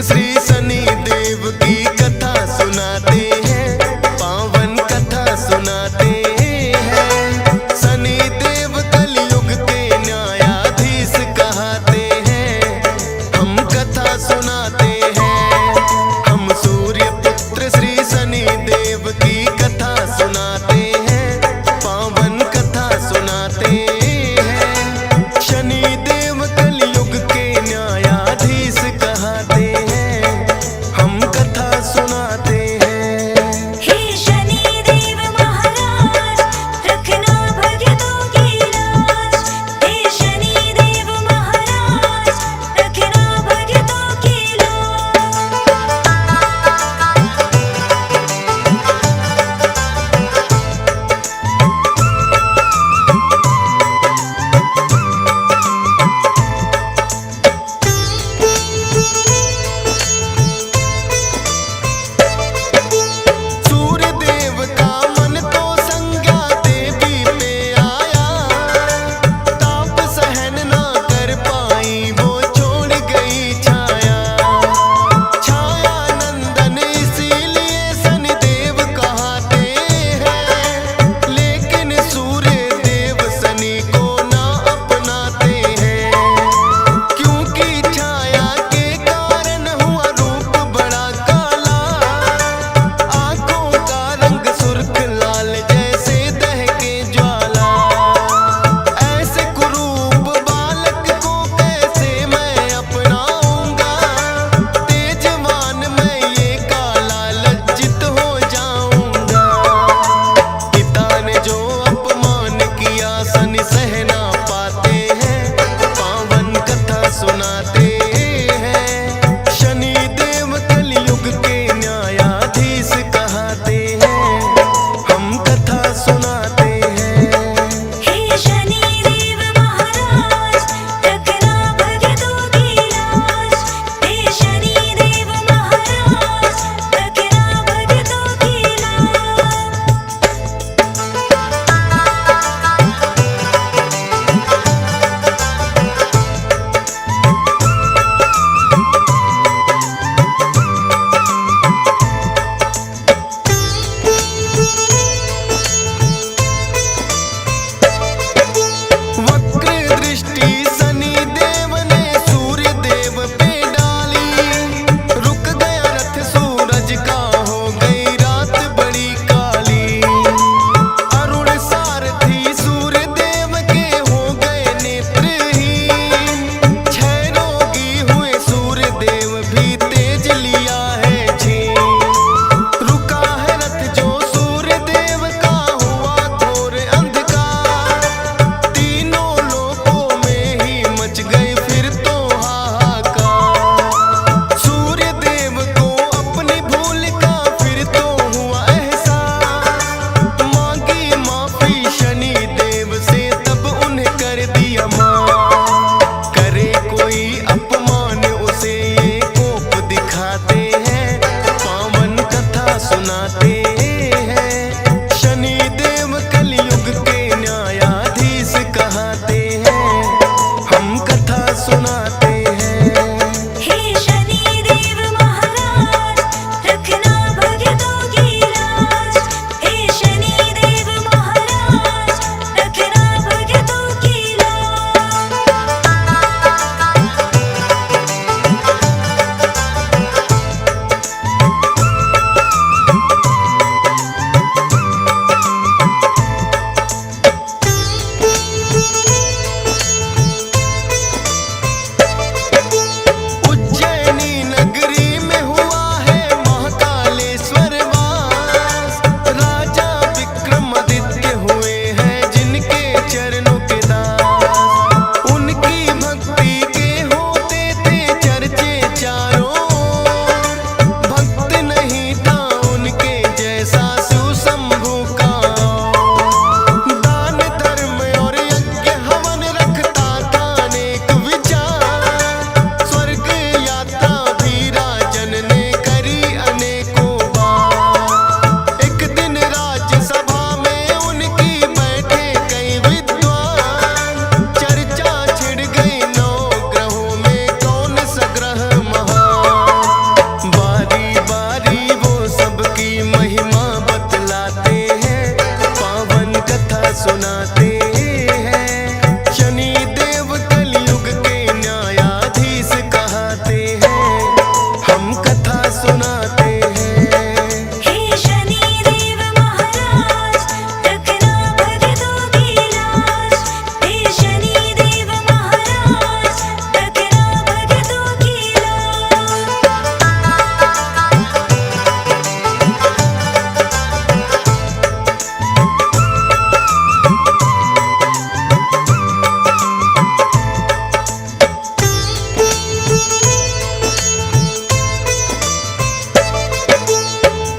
पुत्र श्री शनि देव की कथा सुनाते हैं, पावन कथा सुनाते हैं। शनि देव कलयुग के न्यायाधीश कहते हैं, हम कथा सुनाते हैं। हम सूर्य पुत्र श्री शनि देव की कथा सुनाते हैं, पावन कथा सुनाते हैं। शनि देव कलयुग के न्यायाधीश कहते हैं। सुनाते हैं। शनि देव कलयुग के न्यायाधीश कहते हैं, हम कथा सुनाते हैं। हे शनि देव महाराज, रखना भक्तों की लाज। हे शनि देव महाराज, रखना भक्तों की लाज।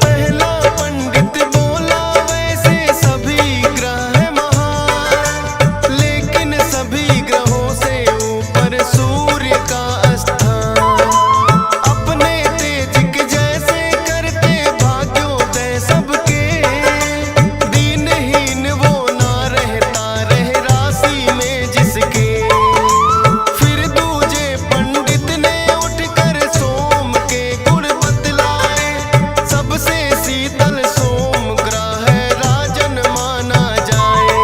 पहला पंडित बोला वैसे सभी ग्रह महान, लेकिन सभी ग्रहों से ऊपर सूर्य का स्थान। अपने तेज के जैसे करते भाग्योदय सबके, दीनहीन वो ना रहता रह राशि में जिसके। फिर दूजे पंडित ने उठकर सोम के गुण बतलाए, सबसे शीतल सोम ग्रह राजन माना जाए।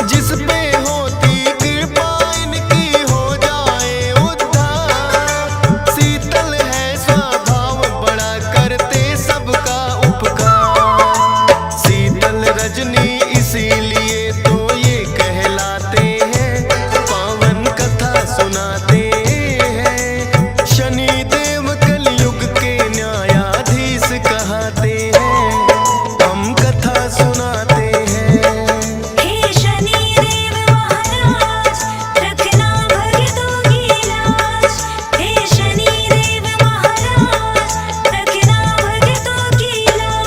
जिस पे होती कृपा इनकी हो जाए उद्धार। शीतल है स्वभाव बड़ा करते सबका उपकार। शीतल रजनी इसीलिए तो ये कहलाते हैं, पावन कथा सुनाते हैं। शनि देव कलयुग के न्यायाधीश कहते हैं, हम कथा सुनाते हैं। हे शनि देव महाराज, रखना भक्तों की लाज। हे शनि देव महाराज, रखना भक्तों की लाज।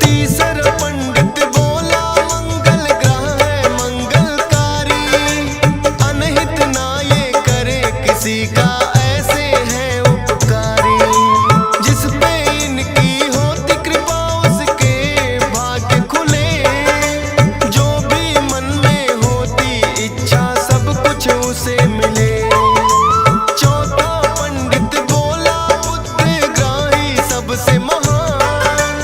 तीसरा पंडित बोला मंगल ग्रह है मंगलकारी, अनहित ना ये करे किसी का, ऐसे है उपकारी। जिस पे इनकी होती कृपा उसके भाग्य खुले, जो भी मन में होती इच्छा सब कुछ उसे मिले। चौथा पंडित बोला बुद्धग्राही सबसे महान,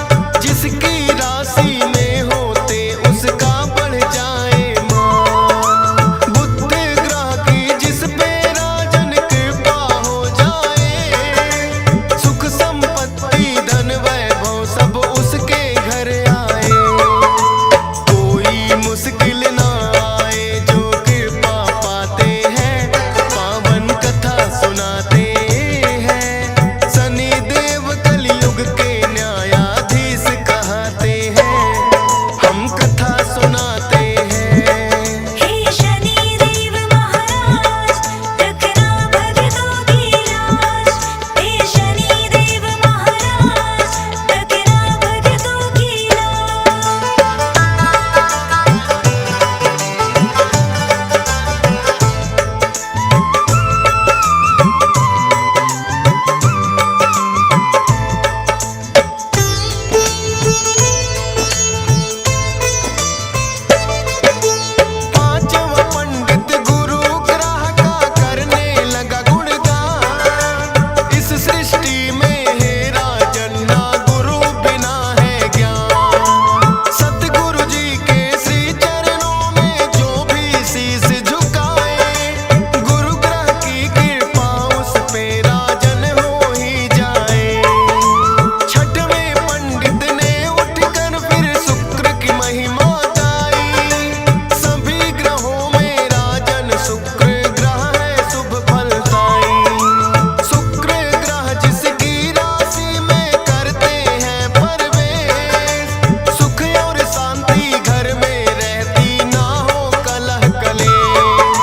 जिसकी राशि में होते उसका बढ़ जाए मान। बुद्ध ग्रह की जिस पे राजन कृपा हो जाए, सुख संपत्ति धन वैभव सब उसके घर आए। कोई मुश्किल ना आए जो कृपा पाते हैं, पावन कथा सुनाते हैं। शनि देव कलयुग के न्यायाधीश कहते हैं, हम कथा सुनाते हैं। हे शनि देव महाराज, रखना भक्तों की लाज। हे शनि देव महाराज, रखना भक्तों की लाज। पांचवा पंडित गुरु ग्रह का करने लगा गुणगान। इस सृष्टि में है राजन ना गुरु बिना है ज्ञान। सतगुरु जी के श्री चरणों में जो भी शीश झुकाए, गुरु ग्रह की कृपा उस पे राजन हो ही जाए। छठवें पंडित ने उठकर फिर शुक्र की महिमा गाई। सभी ग्रहों में राजन शुक्र ग्रह है शुभ फलदाई। शुक्र ग्रह जिसकी राशि में करते हैं प्रवेश, सुख और शांति घर में रहती ना हो कलह कलेश।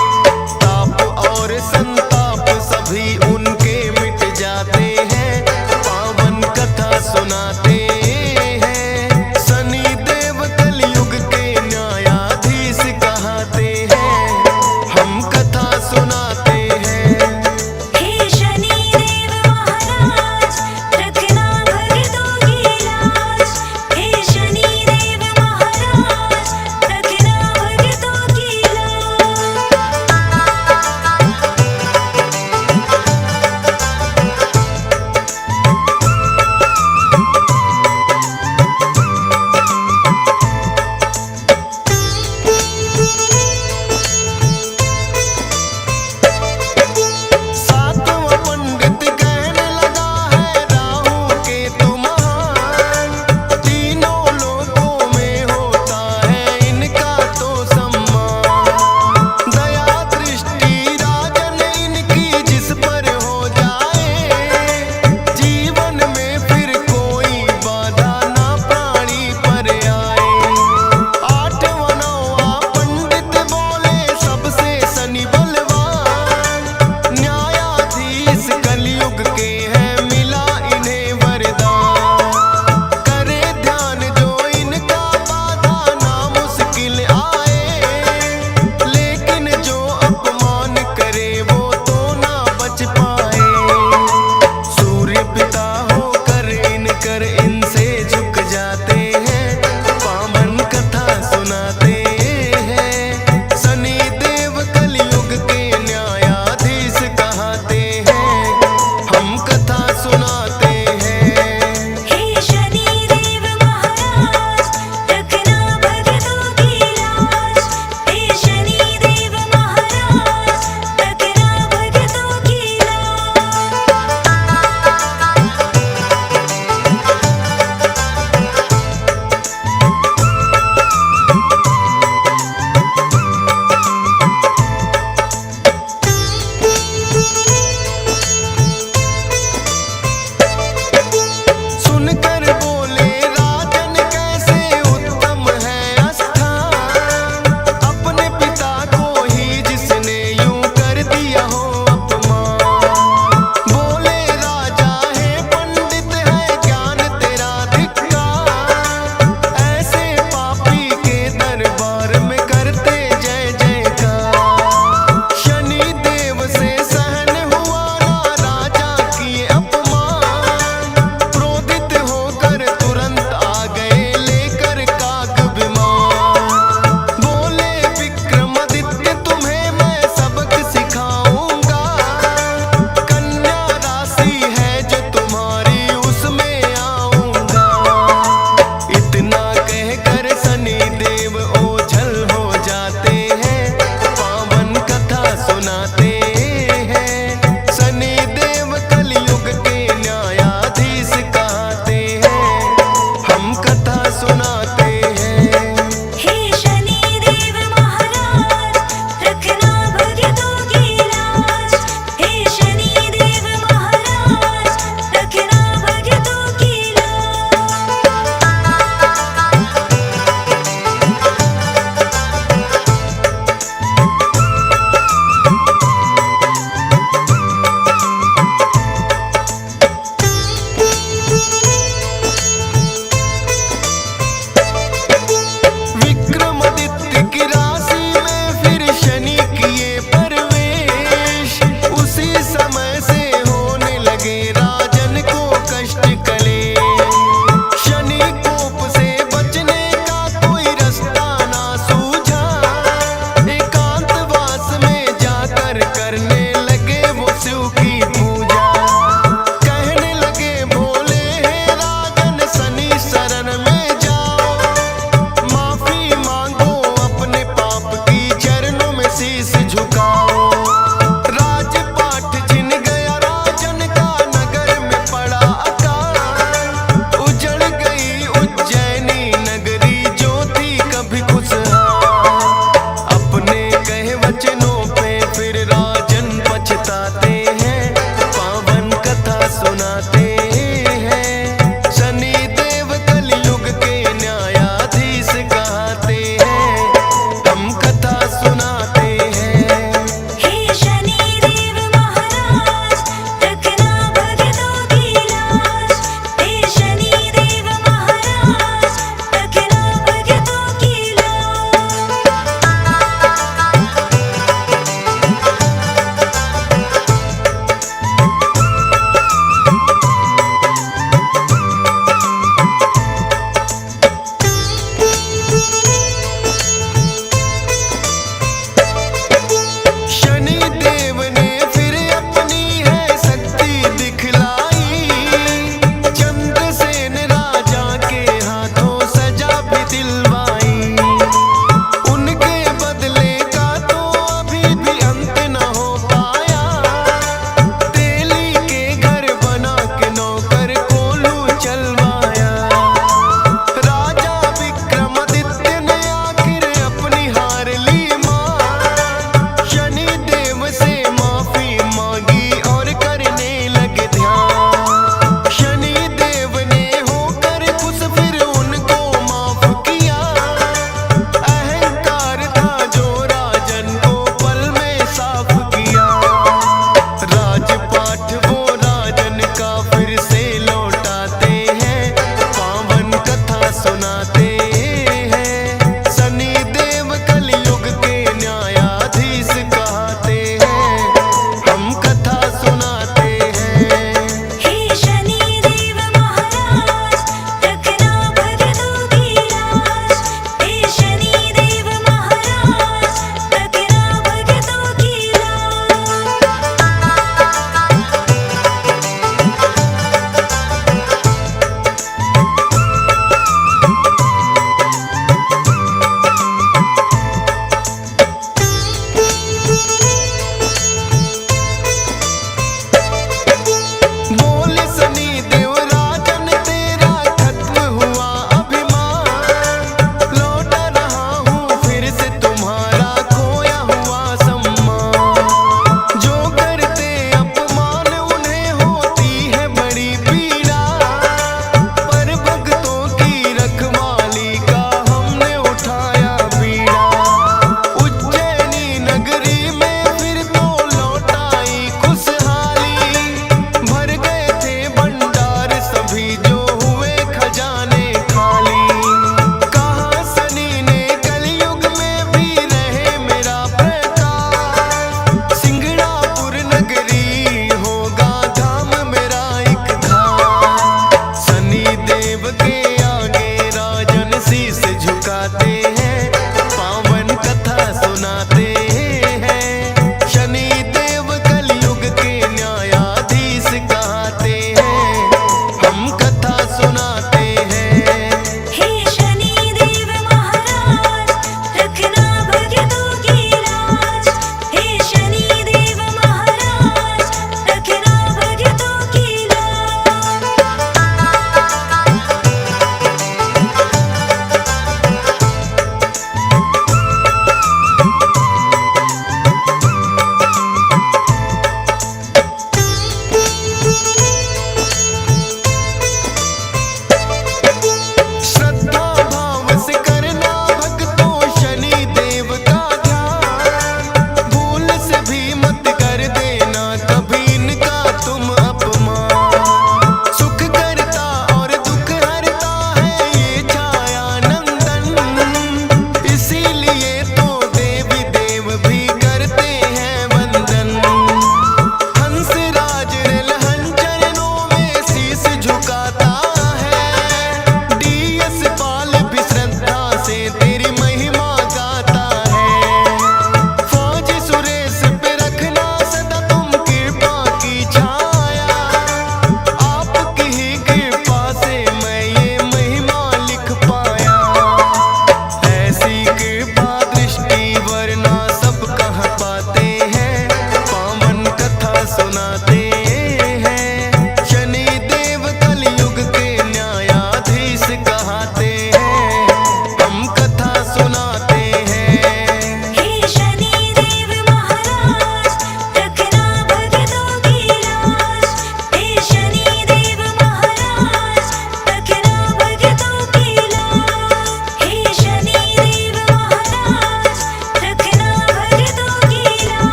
ताप और संताप सभी उनके मिट जाते हैं, पावन कथा सुनाते